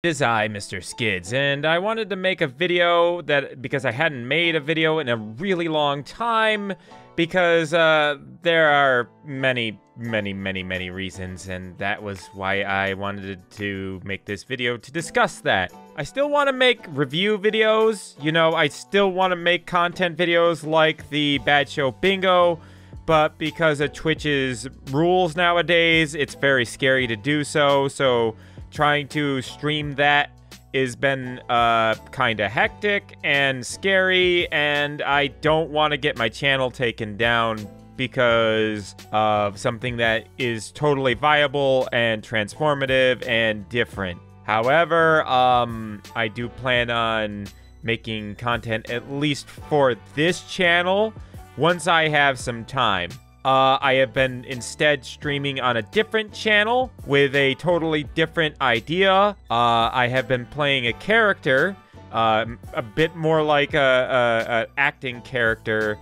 It is I, Mr. Skids, and I wanted to make a video because I hadn't made a video in a really long time because there are many reasons, and that was why I wanted to make this video to discuss that. I still want to make review videos, you know, I still want to make content videos like the Bad Show Bingo, but because of Twitch's rules nowadays, it's very scary to do so, trying to stream that has been kind of hectic and scary, and I don't want to get my channel taken down because of something that is totally viable and transformative and different. However, I do plan on making content at least for this channel once I have some time. I have been instead streaming on a different channel with a totally different idea. I have been playing a character, a bit more like a acting character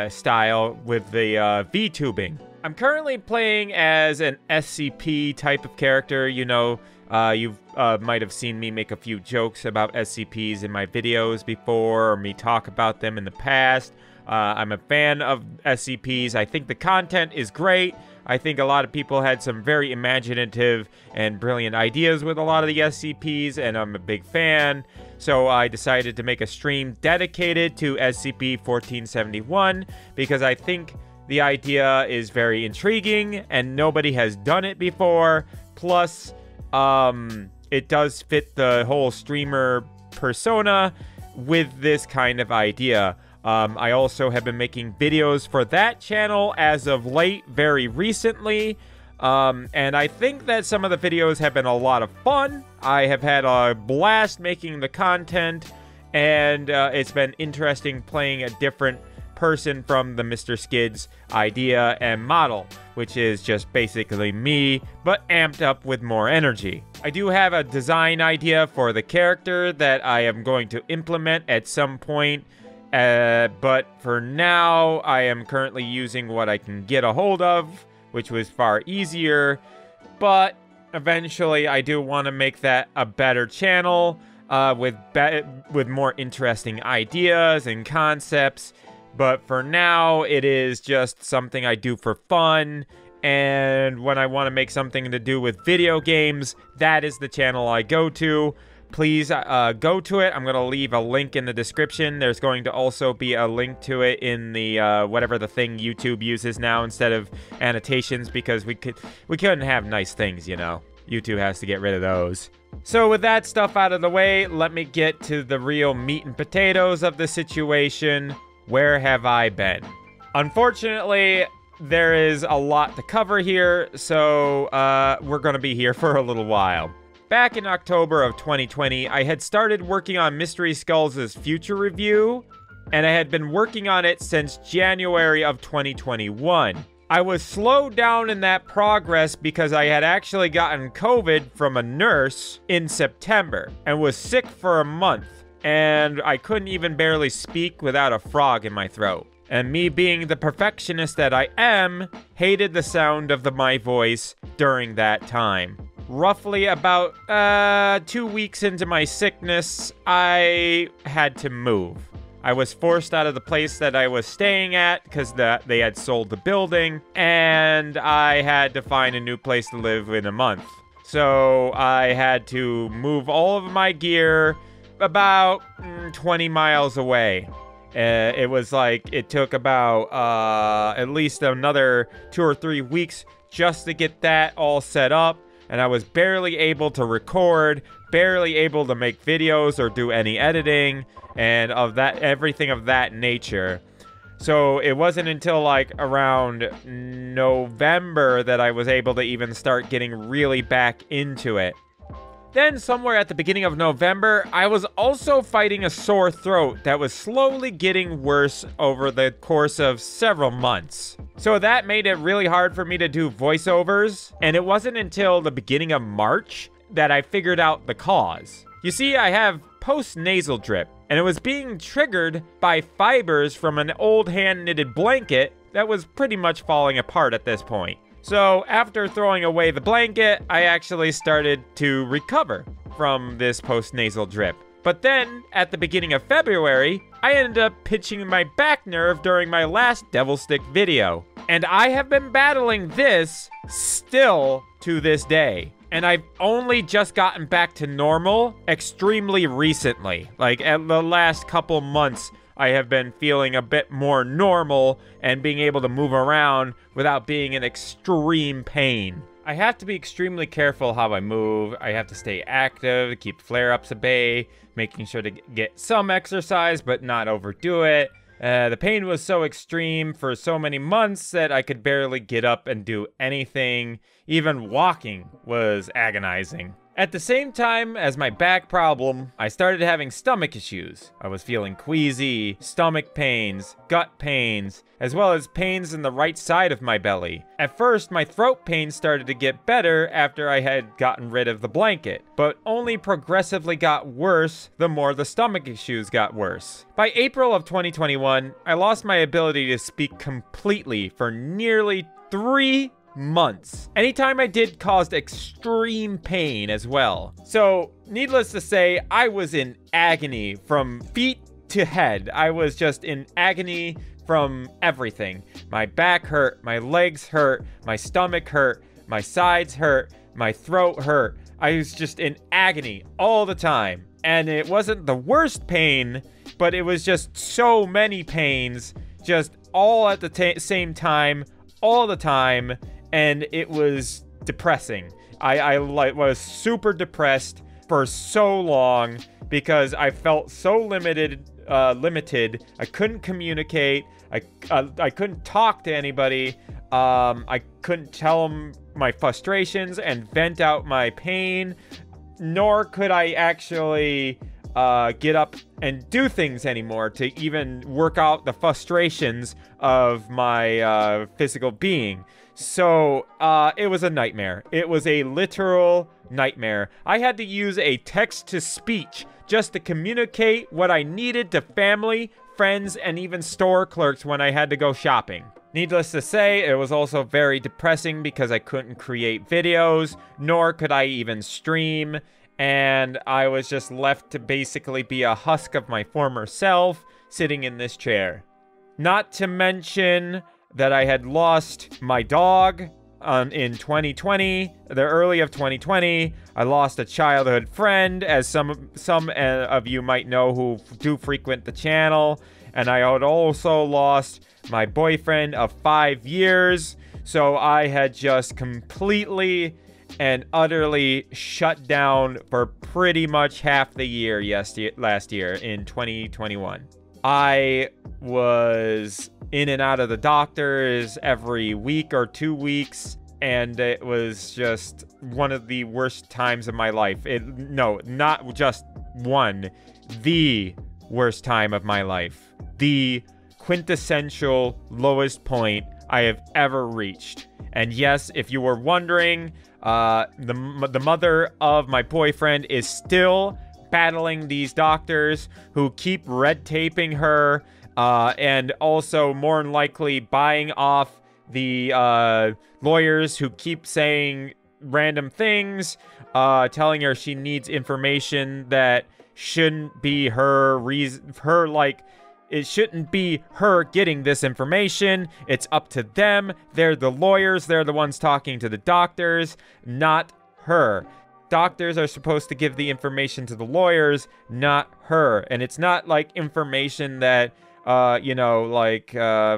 style with the VTubing. I'm currently playing as an SCP type of character. You know, you might have seen me make a few jokes about SCPs in my videos before, or me talk about them in the past. I'm a fan of SCPs. I think the content is great. I think a lot of people had some very imaginative and brilliant ideas with a lot of the SCPs, and I'm a big fan. So I decided to make a stream dedicated to SCP-1471 because I think the idea is very intriguing and nobody has done it before. Plus, it does fit the whole streamer persona with this kind of idea. I also have been making videos for that channel as of late, very recently, and I think that some of the videos have been a lot of fun. I have had a blast making the content, and it's been interesting playing a different person from the MisterSkids idea and model, which is just basically me, but amped up with more energy. I do have a design idea for the character that I am going to implement at some point. But for now, I am currently using what I can get a hold of, which was far easier. But eventually, I do want to make that a better channel with more interesting ideas and concepts. But for now, it is just something I do for fun. And when I want to make something to do with video games, that is the channel I go to. Please go to it. I'm going to leave a link in the description. There's going to also be a link to it in the whatever the thing YouTube uses now instead of annotations, because we couldn't have nice things, you know. YouTube has to get rid of those. So with that stuff out of the way, let me get to the real meat and potatoes of the situation. Where have I been? Unfortunately, there is a lot to cover here, so we're going to be here for a little while. Back in October of 2020, I had started working on Mystery Skulls' future review, and I had been working on it since January of 2021. I was slowed down in that progress because I had actually gotten COVID from a nurse in September and was sick for a month, and I couldn't even barely speak without a frog in my throat. And me being the perfectionist that I am, hated the sound of my voice during that time. Roughly about 2 weeks into my sickness, I had to move. I was forced out of the place that I was staying at because they had sold the building, and I had to find a new place to live in a month. So I had to move all of my gear about 20 miles away. It was like it took about at least another 2 or 3 weeks just to get that all set up. And I was barely able to record, barely able to make videos or do any editing, and everything of that nature. So it wasn't until like around November that I was able to even start getting really back into it. Then somewhere at the beginning of November, I was also fighting a sore throat that was slowly getting worse over the course of several months. So that made it really hard for me to do voiceovers, and it wasn't until the beginning of March that I figured out the cause. You see, I have post-nasal drip, and it was being triggered by fibers from an old hand-knitted blanket that was pretty much falling apart at this point. So after throwing away the blanket, I actually started to recover from this post-nasal drip. But then, at the beginning of February, I ended up pinching my back nerve during my last Devil Stick video. And I have been battling this still to this day. And I've only just gotten back to normal extremely recently. Like, at the last couple months, I have been feeling a bit more normal and being able to move around without being in extreme pain. I have to be extremely careful how I move. I have to stay active, keep flare-ups at bay, making sure to get some exercise but not overdo it. The pain was so extreme for so many months that I could barely get up and do anything. Even walking was agonizing. At the same time as my back problem, I started having stomach issues. I was feeling queasy, stomach pains, gut pains, as well as pains in the right side of my belly. At first, my throat pain started to get better after I had gotten rid of the blanket, but only progressively got worse the more the stomach issues got worse. By April of 2021, I lost my ability to speak completely for nearly 3 months. Anytime I did caused extreme pain as well. So, needless to say, I was in agony from feet to head. I was just in agony from everything. My back hurt, my legs hurt, my stomach hurt, my sides hurt, my throat hurt. I was just in agony all the time. And it wasn't the worst pain, but it was just so many pains, just all at the same time, all the time. And it was depressing. I was super depressed for so long because I felt so limited. I couldn't communicate. I couldn't talk to anybody. I couldn't tell them my frustrations and vent out my pain. Nor could I actually get up and do things anymore to even work out the frustrations of my physical being. So, it was a nightmare. It was a literal nightmare. I had to use a text-to-speech just to communicate what I needed to family, friends, and even store clerks when I had to go shopping. Needless to say, it was also very depressing because I couldn't create videos, nor could I even stream, and I was just left to basically be a husk of my former self, sitting in this chair. Not to mention that I had lost my dog in 2020, the early of 2020. I lost a childhood friend, as some of you might know who do frequent the channel. And I had also lost my boyfriend of 5 years. So I had just completely and utterly shut down for pretty much half the year last year in 2021. I was in and out of the doctors every week or 2 weeks, and it was just one of the worst times of my life. No, not just one, the worst time of my life. The quintessential lowest point I have ever reached. And yes, if you were wondering, the mother of my boyfriend is still battling these doctors who keep red taping her, and also more than likely buying off the lawyers who keep saying random things, telling her she needs information that shouldn't be it shouldn't be her getting this information. It's up to them. They're the lawyers. They're the ones talking to the doctors, not her. Doctors are supposed to give the information to the lawyers, not her. And it's not like information that,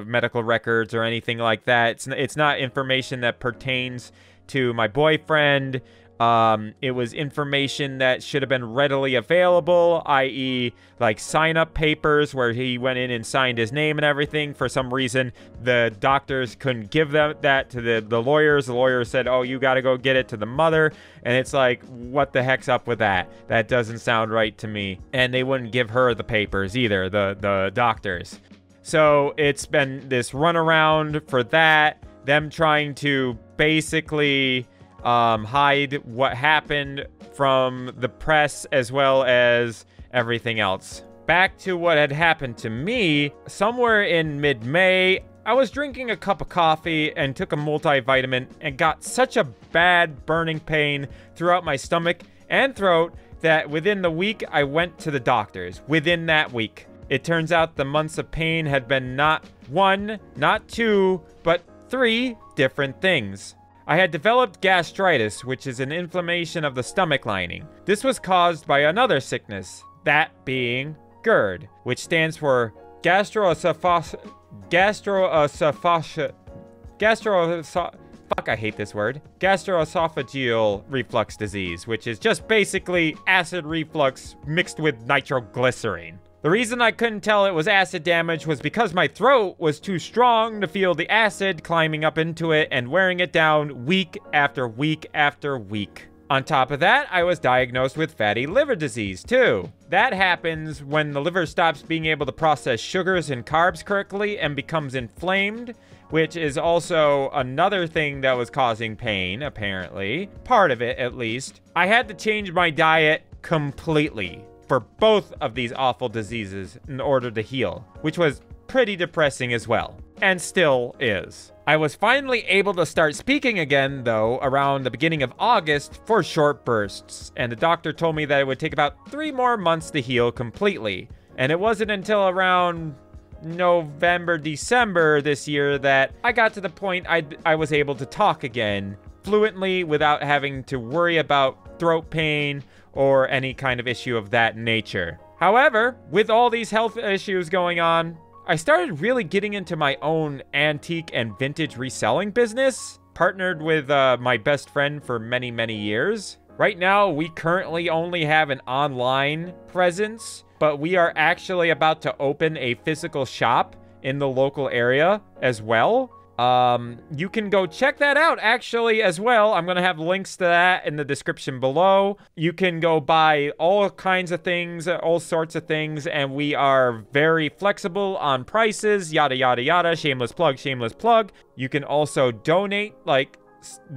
medical records or anything like that. It's not information that pertains to my boyfriend. It was information that should have been readily available, i.e. like sign-up papers where he went in and signed his name and everything. For some reason, the doctors couldn't give that to the lawyers. The lawyers said, oh, you got to go get it to the mother. And it's like, what the heck's up with that? That doesn't sound right to me. And they wouldn't give her the papers either, the doctors. So it's been this runaround for that. Them trying to basically hide what happened from the press as well as everything else. Back to what had happened to me, somewhere in mid-May, I was drinking a cup of coffee and took a multivitamin and got such a bad burning pain throughout my stomach and throat that within the week I went to the doctors. Within that week. It turns out the months of pain had been not 1, not 2, but 3 different things. I had developed gastritis, which is an inflammation of the stomach lining. This was caused by another sickness, that being GERD, which stands for gastroesophageal reflux disease, which is just basically acid reflux mixed with nitroglycerine. The reason I couldn't tell it was acid damage was because my throat was too strong to feel the acid climbing up into it and wearing it down week after week after week. On top of that, I was diagnosed with fatty liver disease too. That happens when the liver stops being able to process sugars and carbs correctly and becomes inflamed, which is also another thing that was causing pain, apparently. Part of it, at least. I had to change my diet completely for both of these awful diseases in order to heal, which was pretty depressing as well, and still is. I was finally able to start speaking again, though, around the beginning of August for short bursts, and the doctor told me that it would take about 3 more months to heal completely. And it wasn't until around November, December this year that I got to the point I was able to talk again fluently without having to worry about throat pain or any kind of issue of that nature. However, with all these health issues going on, I started really getting into my own antique and vintage reselling business, partnered with my best friend for many, many years. Right now, we currently only have an online presence, but we are actually about to open a physical shop in the local area as well. You can go check that out actually as well. I'm going to have links to that in the description below. You can go buy all kinds of things, all sorts of things, and we are very flexible on prices, yada, yada, yada. Shameless plug, shameless plug. You can also donate like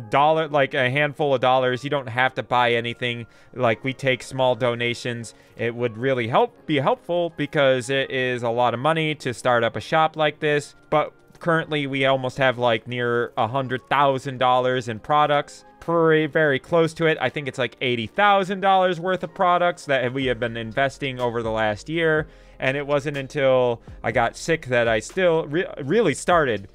a handful of dollars. You don't have to buy anything. Like, we take small donations. It would really be helpful because it is a lot of money to start up a shop like this, but currently, we almost have like near $100,000 in products. Very close to it. I think it's like $80,000 worth of products that we have been investing over the last year. And it wasn't until I got sick that I still really started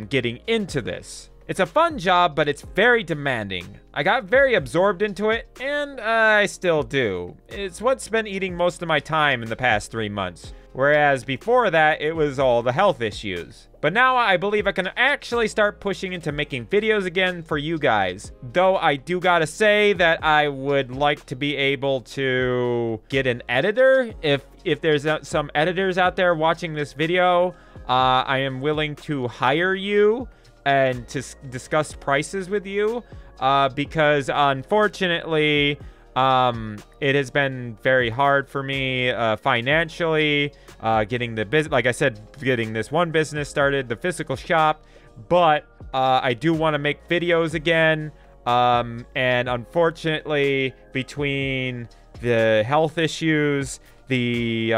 getting into this. It's a fun job, but it's very demanding. I got very absorbed into it, and I still do. It's what's been eating most of my time in the past 3 months. Whereas before that, it was all the health issues. But now I believe I can actually start pushing into making videos again for you guys. Though I do gotta say that I would like to be able to get an editor. If there's some editors out there watching this video, I am willing to hire you and to discuss prices with you. Because unfortunately, it has been very hard for me financially, getting the business, like I said, getting this one business started, the physical shop, but I do want to make videos again, and unfortunately, between the health issues, the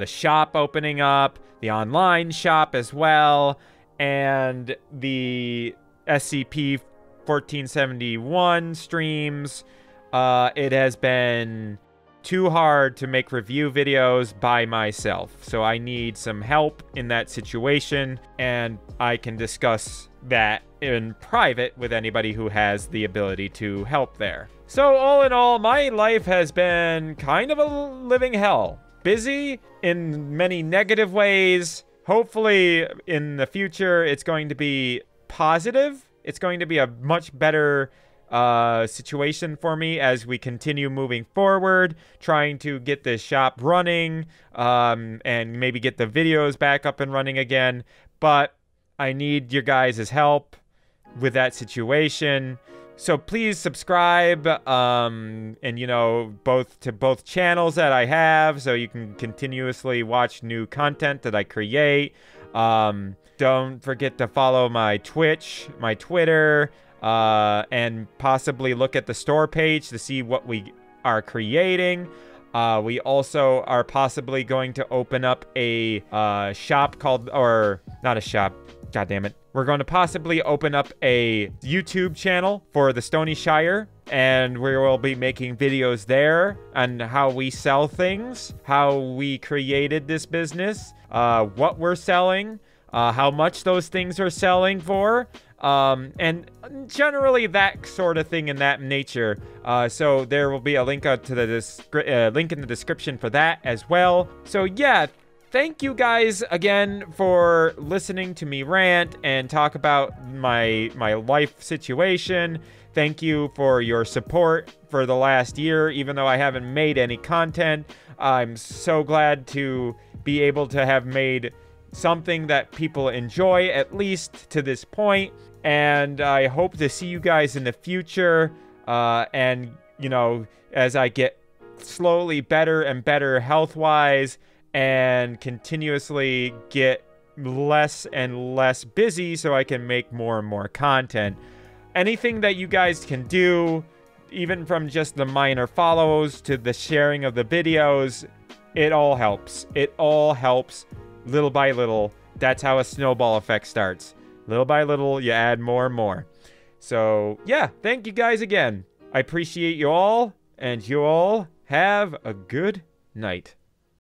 shop opening up, the online shop as well, and the SCP-1471 streams, it has been too hard to make review videos by myself. So I need some help in that situation, and I can discuss that in private with anybody who has the ability to help there. So all in all, my life has been kind of a living hell. Busy in many negative ways. Hopefully in the future it's going to be positive. It's going to be a much better situation for me as we continue moving forward, trying to get this shop running, and maybe get the videos back up and running again. But I need your guys' help with that situation. So please subscribe, and you know, both channels that I have, so you can continuously watch new content that I create. Don't forget to follow my Twitch, my Twitter, and possibly look at the store page to see what we are creating. We also are possibly going to open up a shop called, or not a shop, god damn it. We're going to possibly open up a YouTube channel for the Stoney Shire, and we will be making videos there on how we sell things, how we created this business, what we're selling, how much those things are selling for, and generally that sort of thing in that nature. So there will be a link to the link in the description for that as well. So yeah, thank you guys again for listening to me rant and talk about my life situation. Thank you for your support for the last year, even though I haven't made any content. I'm so glad to be able to have made something that people enjoy, at least to this point. And I hope to see you guys in the future. And, you know, as I get slowly better and better health-wise and continuously get less and less busy so I can make more and more content. Anything that you guys can do, even from just the minor follows to the sharing of the videos, it all helps. It all helps little by little. That's how a snowball effect starts. Little by little, you add more and more. So, yeah, thank you guys again. I appreciate you all, and you all have a good night.